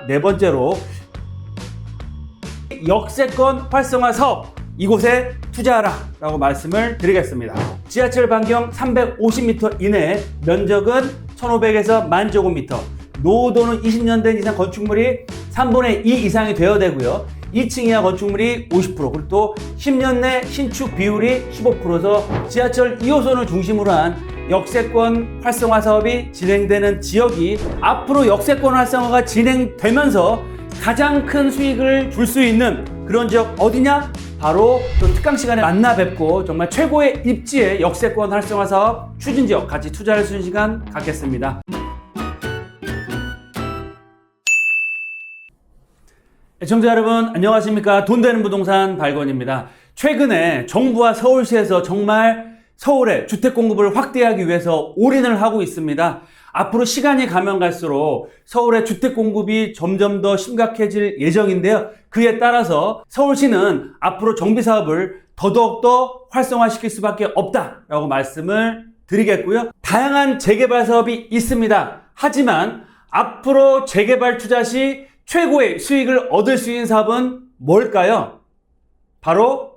네 번째로 역세권 활성화 사업, 이곳에 투자하라 라고 말씀을 드리겠습니다. 지하철 반경 350m 이내, 면적은 1500에서 10,000제곱미터, 노후도는 20년 된 이상 건축물이 3분의 2 이상이 되어야 되고요. 2층 이하 건축물이 50%, 그리고 또 10년 내 신축 비율이 15%서 지하철 2호선을 중심으로 한 역세권 활성화 사업이 진행되는 지역이 앞으로 역세권 활성화가 진행되면서 가장 큰 수익을 줄 수 있는 그런 지역 어디냐? 바로 또 특강 시간에 만나 뵙고 정말 최고의 입지의 역세권 활성화 사업 추진 지역 같이 투자할 수 있는 시간 갖겠습니다. 시청자 여러분 안녕하십니까? 돈 되는 부동산 발권입니다. 최근에 정부와 서울시에서 정말 서울의 주택 공급을 확대하기 위해서 올인을 하고 있습니다. 앞으로 시간이 가면 갈수록 서울의 주택 공급이 점점 더 심각해질 예정인데요. 그에 따라서 서울시는 앞으로 정비 사업을 활성화시킬 수밖에 없다라고 말씀을 드리겠고요. 다양한 재개발 사업이 있습니다. 하지만 앞으로 재개발 투자 시 최고의 수익을 얻을 수 있는 사업은 뭘까요? 바로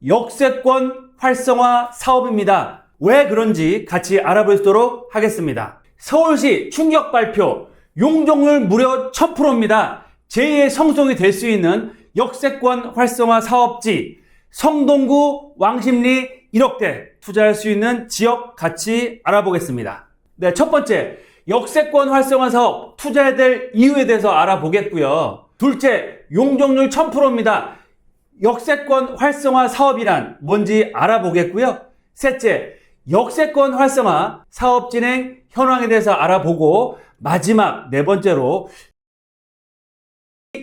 역세권 활성화 사업입니다. 왜 그런지 같이 알아보도록 하겠습니다. 서울시 충격 발표, 용적률 무려 1000%입니다. 제2의 성송이 될 수 있는 역세권 활성화 사업지, 성동구 왕십리 1억대 투자할 수 있는 지역 같이 알아보겠습니다. 네, 첫 번째, 역세권 활성화 사업 투자해야 될 이유에 대해서 알아보겠고요. 둘째, 용적률 1000%입니다. 역세권 활성화 사업이란 뭔지 알아보겠고요. 셋째, 역세권 활성화 사업 진행 현황에 대해서 알아보고, 마지막 네 번째로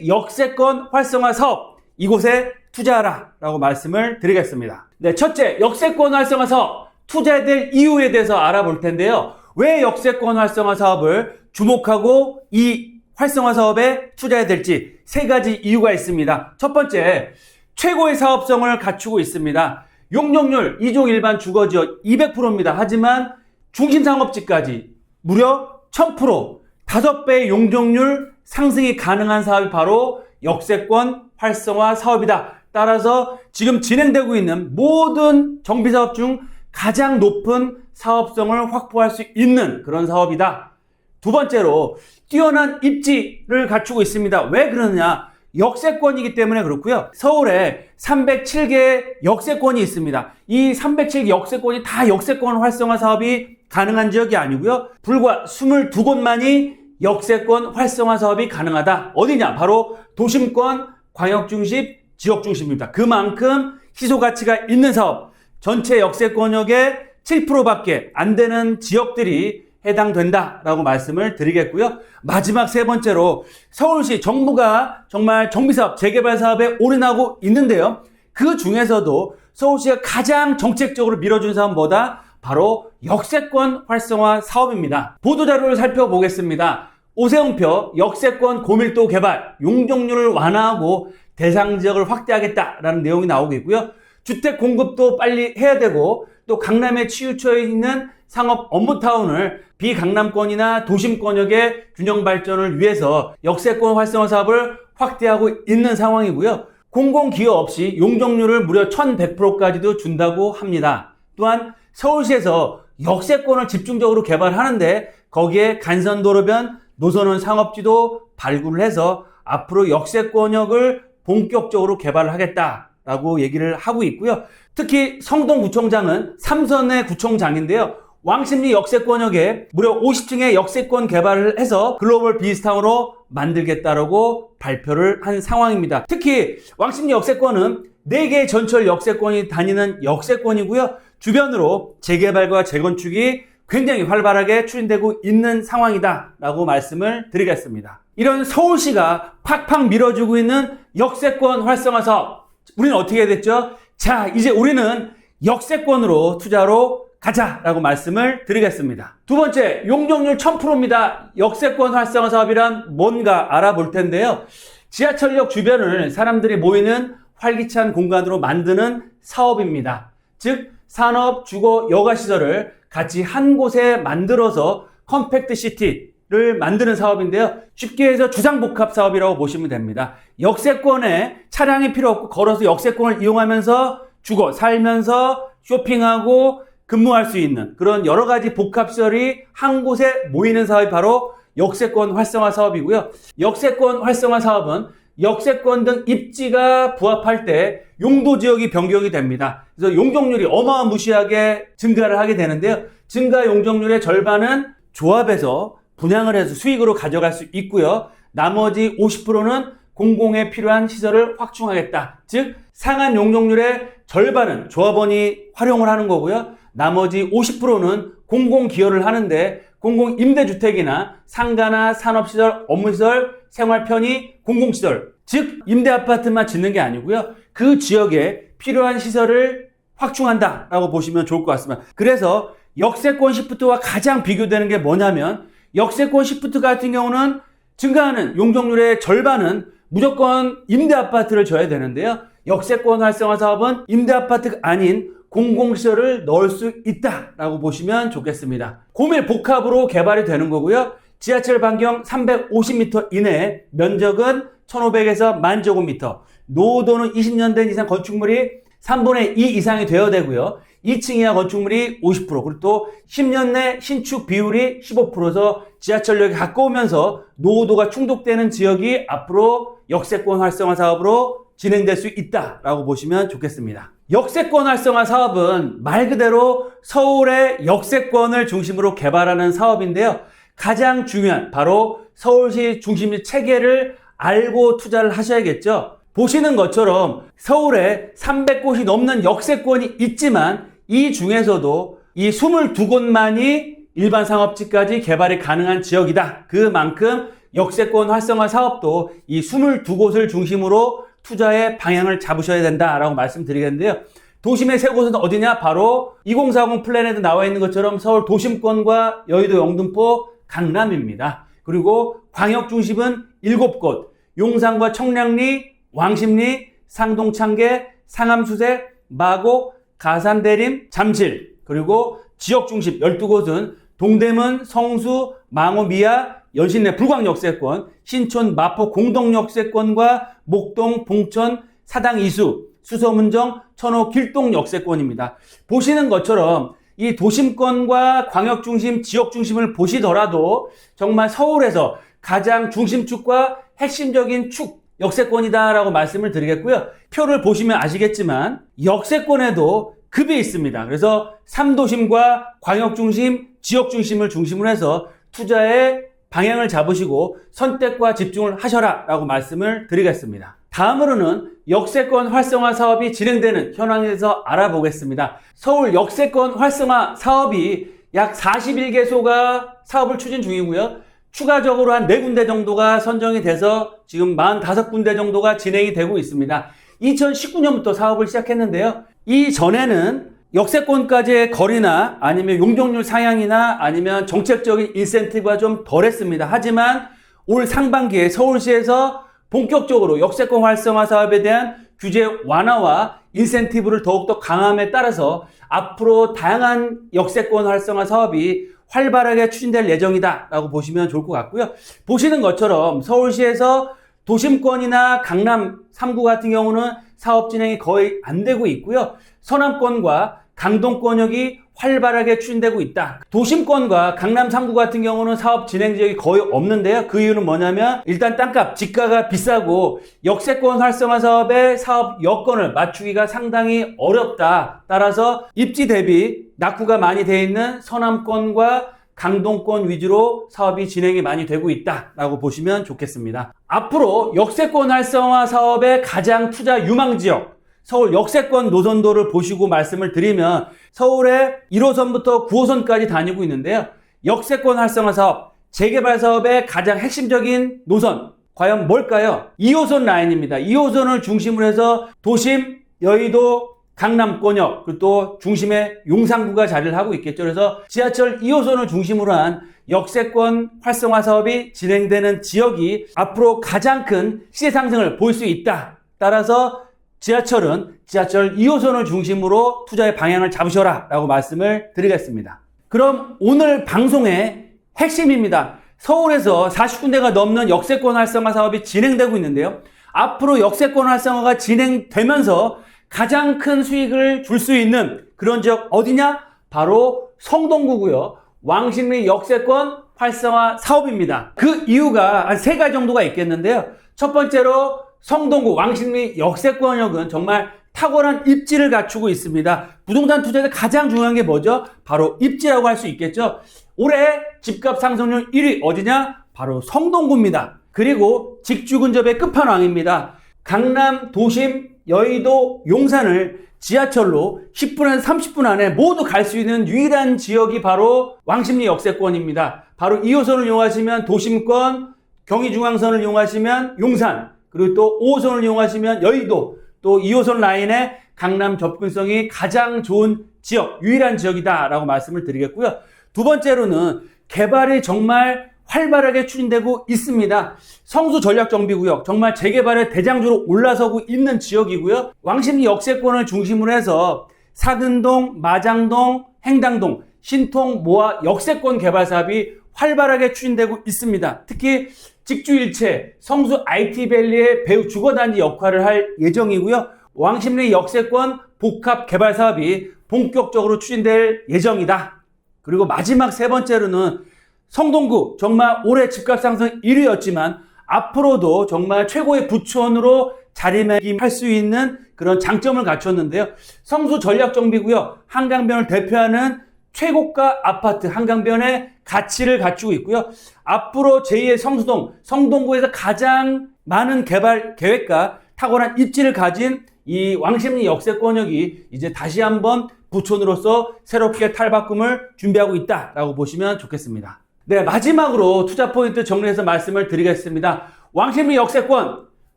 역세권 활성화 사업, 이곳에 투자하라 라고 말씀을 드리겠습니다. 네, 첫째, 역세권 활성화 사업 투자해야 될 이유에 대해서 알아볼 텐데요. 왜 역세권 활성화 사업을 주목하고 이 활성화 사업에 투자해야 될지 세 가지 이유가 있습니다. 첫 번째, 최고의 사업성을 갖추고 있습니다. 용적률 2종 일반 주거지역 200%입니다. 하지만 중심상업지까지 무려 1000%, 5배의 용적률 상승이 가능한 사업이 바로 역세권 활성화 사업이다. 따라서 지금 진행되고 있는 모든 정비사업 중 가장 높은 사업성을 확보할 수 있는 그런 사업이다. 두 번째로, 뛰어난 입지를 갖추고 있습니다. 왜 그러느냐? 역세권이기 때문에 그렇고요. 서울에 307개의 역세권이 있습니다. 이 307개 역세권이 다 역세권 활성화 사업이 가능한 지역이 아니고요. 불과 22곳만이 역세권 활성화 사업이 가능하다. 어디냐? 바로 도심권, 광역중심, 지역중심입니다. 그만큼 희소가치가 있는 사업, 전체 역세권역의 7%밖에 안 되는 지역들이 해당된다라고 말씀을 드리겠고요. 마지막 세 번째로, 서울시 정부가 정말 정비사업, 재개발 사업에 올인하고 있는데요. 그 중에서도 서울시가 가장 정책적으로 밀어준 사업은 뭐다? 바로 역세권 활성화 사업입니다. 보도자료를 살펴보겠습니다. 오세훈표 역세권 고밀도 개발, 용적률을 완화하고 대상 지역을 확대하겠다라는 내용이 나오고 있고요. 주택 공급도 빨리 해야 되고, 또 강남에 치우쳐 있는 상업 업무타운을 비강남권이나 도심권역의 균형 발전을 위해서 역세권 활성화 사업을 확대하고 있는 상황이고요. 공공기여 없이 용적률을 무려 1100%까지도 준다고 합니다. 또한 서울시에서 역세권을 집중적으로 개발하는데, 거기에 간선도로변, 노선원 상업지도 발굴을 해서 앞으로 역세권역을 본격적으로 개발을 하겠다라고 얘기를 하고 있고요. 특히 성동구청장은 3선의 구청장인데요. 왕십리 역세권역에 무려 50층의 역세권 개발을 해서 글로벌 비즈타운으로 만들겠다라고 발표를 한 상황입니다. 특히 왕십리 역세권은 4개의 전철 역세권이 다니는 역세권이고요. 주변으로 재개발과 재건축이 굉장히 활발하게 추진되고 있는 상황이다라고 말씀을 드리겠습니다. 이런 서울시가 팍팍 밀어주고 있는 역세권 활성화 사업, 우리는 어떻게 해야 됐죠? 자, 이제 우리는 역세권으로 투자로 가자라고 말씀을 드리겠습니다. 두 번째, 용적률 1000%입니다. 역세권 활성화 사업이란 뭔가 알아볼 텐데요. 지하철역 주변을 사람들이 모이는 활기찬 공간으로 만드는 사업입니다. 즉, 산업, 주거, 여가 시설을 같이 한 곳에 만들어서 컴팩트 시티를 주거를 만드는 사업인데요. 쉽게 해서 주상복합 사업이라고 보시면 됩니다. 역세권에 차량이 필요 없고 걸어서 역세권을 이용하면서 주거, 살면서 쇼핑하고 근무할 수 있는 그런 여러 가지 복합시설이 한 곳에 모이는 사업이 바로 역세권 활성화 사업이고요. 역세권 활성화 사업은 역세권 등 입지가 부합할 때 용도 지역이 변경이 됩니다. 그래서 용적률이 어마무시하게 증가를 하게 되는데요. 증가 용적률의 절반은 조합에서 분양을 해서 수익으로 가져갈 수 있고요. 나머지 50%는 공공에 필요한 시설을 확충하겠다. 즉 상한 용적률의 절반은 조합원이 활용을 하는 거고요. 나머지 50%는 공공 기여를 하는데 공공 임대주택이나 상가나 산업시설, 업무시설, 생활편의, 공공시설, 즉 임대아파트만 짓는 게 아니고요. 그 지역에 필요한 시설을 확충한다라고 보시면 좋을 것 같습니다. 그래서 역세권 시프트와 가장 비교되는 게 뭐냐면 역세권 시프트 같은 경우는 증가하는 용적률의 절반은 무조건 임대아파트를 줘야 되는데요. 역세권 활성화 사업은 임대아파트가 아닌 공공시설을 넣을 수 있다라고 보시면 좋겠습니다. 고밀 복합으로 개발이 되는 거고요. 지하철 반경 350m 이내, 면적은 1,500에서 10,000제곱미터, 노후도는 20년 된 이상 건축물이 3분의 2 이상이 되어야 되고요. 2층 이하 건축물이 50%, 그리고 또 10년 내 신축 비율이 15%서 지하철역에 가까우면서 노후도가 충족되는 지역이 앞으로 역세권 활성화 사업으로 진행될 수 있다라고 보시면 좋겠습니다. 역세권 활성화 사업은 말 그대로 서울의 역세권을 중심으로 개발하는 사업인데요. 가장 중요한 바로 서울시 중심지 체계를 알고 투자를 하셔야겠죠. 보시는 것처럼 서울에 300곳이 넘는 역세권이 있지만 이 중에서도 이 22곳만이 일반 상업지까지 개발이 가능한 지역이다. 그만큼 역세권 활성화 사업도 이 22곳을 중심으로 투자의 방향을 잡으셔야 된다라고 말씀드리겠는데요. 도심의 세 곳은 어디냐? 바로 2040 플랜에도 나와 있는 것처럼 서울 도심권과 여의도 영등포 강남입니다. 그리고 광역 중심은 7곳, 용산과 청량리, 왕십리, 상동창계, 상암수색, 마곡, 가산대림, 잠실, 그리고 지역 중심 12곳은 동대문, 성수, 망호, 미아, 연신내 불광역세권, 신촌, 마포 공동역세권과 목동, 봉천, 사당, 이수, 수서문정, 천호, 길동 역세권입니다. 보시는 것처럼 이 도심권과 광역중심, 지역중심을 보시더라도 정말 서울에서 가장 중심축과 핵심적인 축, 역세권이다라고 말씀을 드리겠고요. 표를 보시면 아시겠지만 역세권에도 급이 있습니다. 그래서 3도심과 광역중심, 지역중심을 중심으로 해서 투자의 방향을 잡으시고 선택과 집중을 하셔라 라고 말씀을 드리겠습니다. 다음으로는 역세권 활성화 사업이 진행되는 현황에 대해서 알아보겠습니다. 서울 역세권 활성화 사업이 약 41개소가 사업을 추진 중이고요. 추가적으로 한 4군데 정도가 선정이 돼서 지금 45군데 정도가 진행이 되고 있습니다. 2019년부터 사업을 시작했는데요. 이전에는 역세권까지의 거리나 아니면 용적률 상향이나 아니면 정책적인 인센티브가 좀 덜했습니다. 하지만 올 상반기에 서울시에서 본격적으로 역세권 활성화 사업에 대한 규제 완화와 인센티브를 더욱더 강함에 따라서 앞으로 다양한 역세권 활성화 사업이 활발하게 추진될 예정이다 라고 보시면 좋을 것 같고요. 보시는 것처럼 서울시에서 도심권이나 강남 3구 같은 경우는 사업 진행이 거의 안 되고 있고요. 서남권과 강동권역이 활발하게 추진되고 있다. 도심권과 강남 3구 같은 경우는 사업 진행 지역이 거의 없는데요. 그 이유는 뭐냐면 일단 땅값, 지가가 비싸고 역세권 활성화 사업의 사업 여건을 맞추기가 상당히 어렵다. 따라서 입지 대비 낙후가 많이 되어 있는 서남권과 강동권 위주로 사업이 진행이 많이 되고 있다라고 보시면 좋겠습니다. 앞으로 역세권 활성화 사업의 가장 투자 유망 지역 서울 역세권 노선도를 보시고 말씀을 드리면 서울의 1호선부터 9호선까지 다니고 있는데요. 역세권 활성화 사업, 재개발 사업의 가장 핵심적인 노선 과연 뭘까요? 2호선 라인입니다. 2호선을 중심으로 해서 도심, 여의도, 강남권역, 그리고 또 중심에 용산구가 자리를 하고 있겠죠. 그래서 지하철 2호선을 중심으로 한 역세권 활성화 사업이 진행되는 지역이 앞으로 가장 큰 시세 상승을 볼 수 있다. 따라서 지하철은 지하철 2호선을 중심으로 투자의 방향을 잡으셔라 라고 말씀을 드리겠습니다. 그럼 오늘 방송의 핵심입니다. 서울에서 40군데가 넘는 역세권 활성화 사업이 진행되고 있는데요. 앞으로 역세권 활성화가 진행되면서 가장 큰 수익을 줄 수 있는 그런 지역 어디냐? 바로 성동구고요. 왕십리 역세권 활성화 사업입니다. 그 이유가 한 3가지 정도가 있겠는데요. 첫 번째로 성동구 왕십리 역세권역은 정말 탁월한 입지를 갖추고 있습니다. 부동산 투자에서 가장 중요한 게 뭐죠? 바로 입지라고 할 수 있겠죠. 올해 집값 상승률 1위 어디냐? 바로 성동구입니다. 그리고 직주 근접의 끝판왕입니다. 강남, 도심, 여의도, 용산을 지하철로 10분에서 30분 안에 모두 갈 수 있는 유일한 지역이 바로 왕십리 역세권입니다. 바로 2호선을 이용하시면 도심권, 경의중앙선을 이용하시면 용산, 그리고 또 5호선을 이용하시면 여의도, 또 2호선 라인의 강남 접근성이 가장 좋은 지역, 유일한 지역이다라고 말씀을 드리겠고요. 두 번째로는 개발이 정말 활발하게 추진되고 있습니다. 성수 전략정비구역 정말 재개발의 대장주로 올라서고 있는 지역이고요. 왕십리 역세권을 중심으로 해서 사근동, 마장동, 행당동, 신통, 모아 역세권 개발 사업이 활발하게 추진되고 있습니다. 특히 직주일체, 성수 IT밸리의 배후 주거단지 역할을 할 예정이고요. 왕십리 역세권 복합 개발 사업이 본격적으로 추진될 예정이다. 그리고 마지막 3번째로는 성동구 정말 올해 집값 상승 1위였지만 앞으로도 정말 최고의 부촌으로 자리매김할 수 있는 그런 장점을 갖췄는데요. 성수 전략정비구역 한강변을 대표하는 최고가 아파트 한강변의 가치를 갖추고 있고요. 앞으로 제2의 성수동, 성동구에서 가장 많은 개발 계획과 탁월한 입지를 가진 이 왕십리 역세권역이 이제 다시 한번 부촌으로서 새롭게 탈바꿈을 준비하고 있다라고 보시면 좋겠습니다. 네, 마지막으로 투자 포인트 정리해서 말씀을 드리겠습니다. 왕십리 역세권,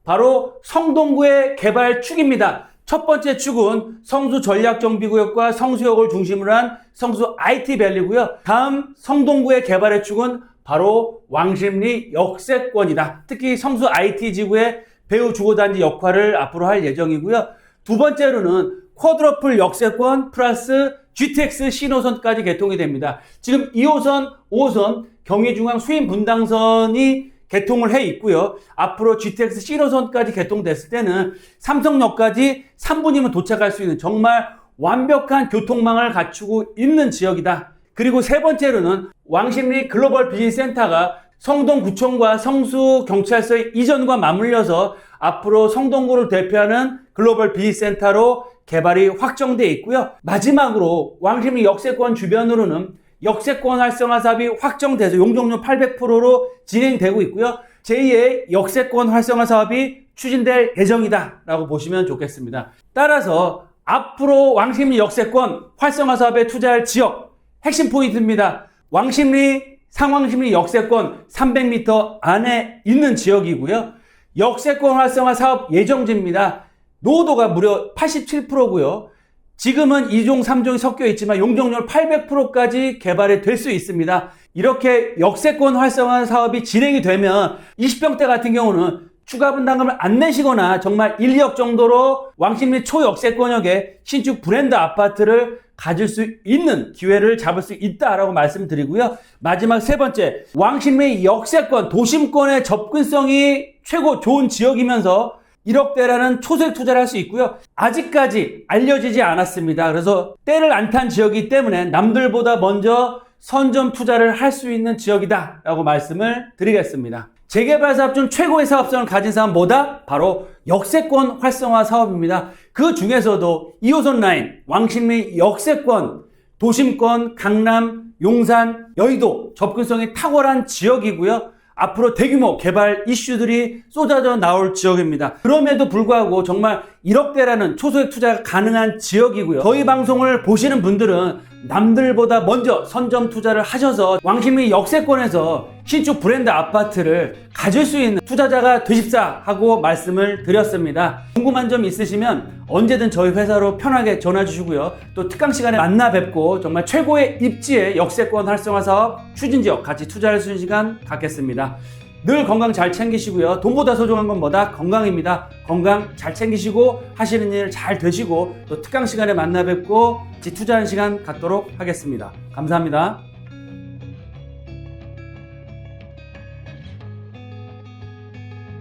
바로 성동구의 개발 축입니다. 첫 번째 축은 성수 전략정비구역과 성수역을 중심으로 한 성수 IT밸리고요. 다음 성동구의 개발의 축은 바로 왕십리 역세권이다. 특히 성수 IT지구의 배후 주거단지 역할을 앞으로 할 예정이고요. 두 번째로는 쿼드러플 역세권 플러스 GTX 신호선까지 개통이 됩니다. 지금 2호선, 5호선 경의중앙 수인분당선이 개통을 해 있고요. 앞으로 GTX 신호선까지 개통됐을 때는 삼성역까지 3분이면 도착할 수 있는 정말 완벽한 교통망을 갖추고 있는 지역이다. 그리고 3번째로는 왕십리 글로벌 비즈니스센터가 성동구청과 성수경찰서의 이전과 맞물려서 앞으로 성동구를 대표하는 글로벌 비즈니스센터로 개발이 확정되어 있고요. 마지막으로 왕십리 역세권 주변으로는 역세권 활성화 사업이 확정돼서 용적률 800%로 진행되고 있고요. 제2의 역세권 활성화 사업이 추진될 예정이다 라고 보시면 좋겠습니다. 따라서 앞으로 왕십리 역세권 활성화 사업에 투자할 지역 핵심 포인트입니다. 왕십리, 상왕십리 역세권 300m 안에 있는 지역이고요. 역세권 활성화 사업 예정지입니다. 노후도가 무려 87%고요. 지금은 2종, 3종이 섞여 있지만 용적률 800%까지 개발이 될 수 있습니다. 이렇게 역세권 활성화 사업이 진행이 되면 20평대 같은 경우는 추가 분담금을 안 내시거나 정말 1, 2억 정도로 왕십리 초역세권역에 신축 브랜드 아파트를 가질 수 있는 기회를 잡을 수 있다라고 말씀드리고요. 마지막 3번째, 왕십리 역세권 도심권의 접근성이 최고 좋은 지역이면서 1억대라는 초소액 투자를 할 수 있고요. 아직까지 알려지지 않았습니다. 그래서 때를 안 탄 지역이기 때문에 남들보다 먼저 선점 투자를 할 수 있는 지역이다 라고 말씀을 드리겠습니다. 재개발 사업 중 최고의 사업성을 가진 사업은 뭐다? 바로 역세권 활성화 사업입니다. 그 중에서도 2호선 라인, 왕십리 역세권, 도심권, 강남, 용산, 여의도 접근성이 탁월한 지역이고요. 앞으로 대규모 개발 이슈들이 쏟아져 나올 지역입니다. 그럼에도 불구하고 정말 1억대라는 초소액 투자가 가능한 지역이고요. 저희 방송을 보시는 분들은 남들보다 먼저 선점 투자를 하셔서 왕십리 역세권에서 신축 브랜드 아파트를 가질 수 있는 투자자가 되십사 하고 말씀을 드렸습니다. 궁금한 점 있으시면 언제든 저희 회사로 편하게 전화 주시고요. 또 특강 시간에 만나 뵙고 정말 최고의 입지의 역세권 활성화 사업 추진 지역 같이 투자할 수 있는 시간 갖겠습니다. 늘 건강 잘 챙기시고요. 돈보다 소중한 건 뭐다? 건강입니다. 건강 잘 챙기시고 하시는 일 잘 되시고 또 특강 시간에 만나 뵙고 같이 투자하는 시간 갖도록 하겠습니다. 감사합니다.